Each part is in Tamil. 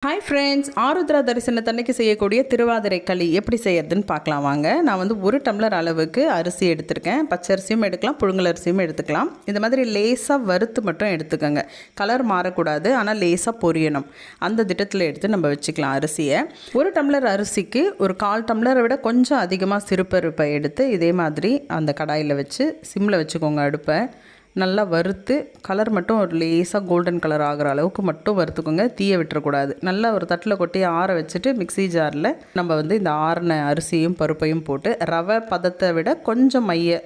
ஹாய் ஃப்ரெண்ட்ஸ், ஆருத்ரா தரிசனத்தன்னைக்கு செய்யக்கூடிய திருவாதிரை களி எப்படி செய்யறதுன்னு பார்க்கலாம் வாங்க. நான் வந்து 1 டம்ளர் அளவுக்கு அரிசி எடுத்திருக்கேன். பச்சரிசியும் எடுக்கலாம், புழுங்கல் அரிசியும் எடுத்துக்கலாம். இந்த மாதிரி லேசாக வறுத்து மட்டும் எடுத்துக்கோங்க. கலர் மாறக்கூடாது, ஆனால் லேசாக பொரியணும். அந்த திட்டத்தில் எடுத்து நம்ம வச்சுக்கலாம் அரிசியை. 1 டம்ளர் அரிசிக்கு ஒரு 1/4 டம்ளரை விட கொஞ்சம் அதிகமாக சிறுபருப்பை எடுத்து இதே மாதிரி அந்த கடாயில் வச்சு சிம்மில் வச்சுக்கோங்க. அடுப்பை நல்லா வறுத்து கலர் மட்டும் ஒரு லேசாக கோல்டன் கலர் ஆகிற அளவுக்கு மட்டும் வறுத்துக்கோங்க. தீய விட்டுறக்கூடாது. நல்லா ஒரு தட்டில் கொட்டி ஆற வச்சுட்டு மிக்ஸி ஜாரில் நம்ம வந்து இந்த ஆறின அரிசியும் பருப்பையும் போட்டு ரவை பதத்தை விட கொஞ்சம் மைய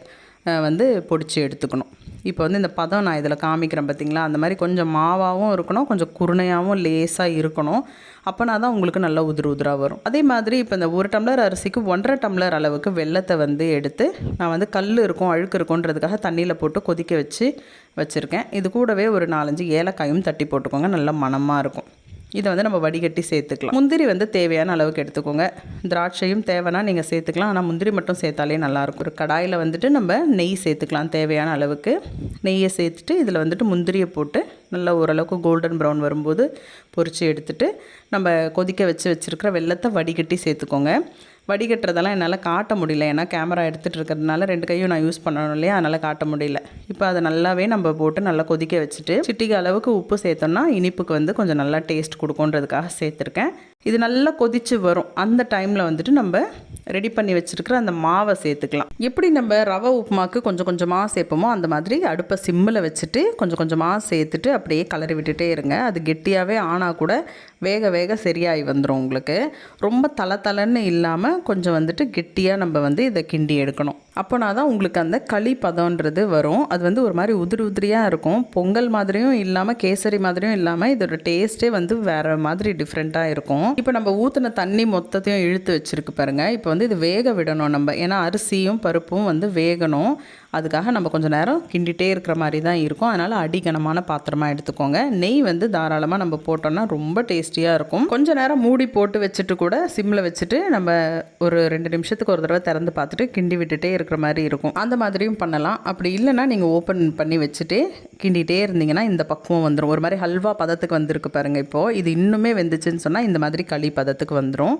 வந்து பொடிச்சு எடுத்துக்கணும். இப்போ வந்து இந்த பதம் நான் இதில் காமிக்கிறேன் பார்த்திங்களா, அந்த மாதிரி கொஞ்சம் மாவாகவும் இருக்கணும், கொஞ்சம் குருணையாகவும் லேசாக இருக்கணும். அப்போனா தான் உங்களுக்கு நல்லா உதிராக வரும். அதே மாதிரி இப்போ இந்த 1 டம்ளர் அரிசிக்கு 1.5 டம்ளர் அளவுக்கு வெல்லத்தை வந்து எடுத்து நான் வந்து கல் இருக்கும் அழுக்கு இருக்குன்றதுக்காக தண்ணியில் போட்டு கொதிக்க வச்சுருக்கேன். இது கூடவே ஒரு 4-5 ஏலக்காயும் தட்டி போட்டுக்கோங்க, நல்லா மணமாக இருக்கும். இதை வந்து நம்ம வடிகட்டி சேர்த்துக்கலாம். முந்திரி வந்து தேவையான அளவுக்கு எடுத்துக்கோங்க. திராட்சையும் தேவைன்னா நீங்கள் சேர்த்துக்கலாம், ஆனால் முந்திரி மட்டும் சேர்த்தாலே நல்லாயிருக்கும். ஒரு கடாயில் வந்துட்டு நம்ம நெய் சேர்த்துக்கலாம். தேவையான அளவுக்கு நெய்யை சேர்த்துட்டு இதில் வந்துட்டு முந்திரியை போட்டு நல்லா ஓரளவுக்கு கோல்டன் ப்ரௌன் வரும்போது பொரித்து எடுத்துகிட்டு நம்ம கொதிக்க வச்சுருக்கிற வெல்லத்தை வடிகட்டி சேர்த்துக்கோங்க. வடிகட்டுறதெல்லாம் என்னால் காட்ட முடியல, ஏன்னா கேமரா எடுத்துகிட்டு இருக்கிறதுனால 2 கையும் நான் யூஸ் பண்ணணும் இல்லையா, அதனால் காட்ட முடியல. இப்போ அதை நல்லாவே நம்ம போட்டு நல்லா கொதிக்க வச்சுட்டு சிட்டிகை அளவுக்கு உப்பு சேர்த்தோம்னா இனிப்புக்கு வந்து கொஞ்சம் நல்லா டேஸ்ட் கொடுக்குன்றதுக்காக சேர்த்துருக்கேன். இது நல்லா கொதித்து வரும். அந்த டைமில் வந்துட்டு நம்ம ரெடி பண்ணி வச்சுருக்கிற அந்த மாவை சேர்த்துக்கலாம். எப்படி நம்ம ரவை உப்புமாக்கு கொஞ்சம் கொஞ்சமாக சேர்ப்போமோ அந்த மாதிரி அடுப்பை சிம்மில் வச்சுட்டு கொஞ்சம் கொஞ்சமாக சேர்த்துட்டு அப்படியே கலரி விட்டுட்டே இருங்க. அது கெட்டியாகவே ஆனால் கூட வேக வேக சரியாகி வந்துடும் உங்களுக்கு. ரொம்ப தளன்னு இல்லாமல் கொஞ்சம் வந்துட்டு கெட்டியாக நம்ம வந்து இதை கிண்டி எடுக்கணும். அப்போனா தான் உங்களுக்கு அந்த களி பதம்ன்றது வரும். அது வந்து ஒரு மாதிரி உதிரியாக இருக்கும். பொங்கல் மாதிரியும் இல்லாமல் கேசரி மாதிரியும் இல்லாமல் இதோட டேஸ்ட்டே வந்து வேறு மாதிரி டிஃப்ரெண்ட்டாக இருக்கும். இப்போ நம்ம ஊற்றின தண்ணி மொத்தத்தையும் இழுத்து வச்சுருக்கு பாருங்கள். இப்போ வந்து இது வேக விடணும் நம்ம, ஏன்னா அரிசியும் பருப்பும் வந்து வேகணும். அதுக்காக நம்ம கொஞ்சம் நேரம் கிண்டிகிட்டே இருக்கிற மாதிரி தான் இருக்கும். அதனால் அடிகனமான பாத்திரமாக எடுத்துக்கோங்க. நெய் வந்து தாராளமாக நம்ம போட்டோம்னா ரொம்ப டேஸ்டியாக இருக்கும். கொஞ்சம் நேரம் மூடி போட்டு வச்சுட்டு கூட சிம்மில் வச்சுட்டு நம்ம ஒரு 2 நிமிஷத்துக்கு ஒரு தடவை திறந்து பார்த்துட்டு கிண்டி விட்டுட்டே இருக்கிற மாதிரி இருக்கும். அந்த மாதிரியும் பண்ணலாம். அப்படி இல்லைன்னா நீங்கள் ஓப்பன் பண்ணி வச்சுட்டு கிண்டிகிட்டே இருந்தீங்கன்னா இந்த பக்குவம் வந்துடும். ஒரு மாதிரி ஹல்வா பதத்துக்கு வந்திருக்கு பாருங்கள். இப்போது இது இன்னுமே வெந்துச்சுன்னு சொன்னால் இந்த மாதிரி களி பதத்துக்கு வந்துடும்.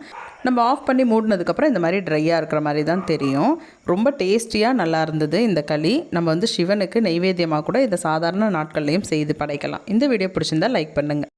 நம்ம ஆஃப் பண்ணி மூடினதுக்கப்புறம் இந்த மாதிரி ட்ரையாக இருக்கிற மாதிரி தான் தெரியும். ரொம்ப டேஸ்டியாக நல்லா இருந்தது இந்த களி. நம்ம வந்து சிவனுக்கு நெய்வேத்தியமாக கூட இதை சாதாரண நாட்கள்லையும் செய்து படைக்கலாம். இந்த வீடியோ பிடிச்சிருந்தா லைக் பண்ணுங்கள்.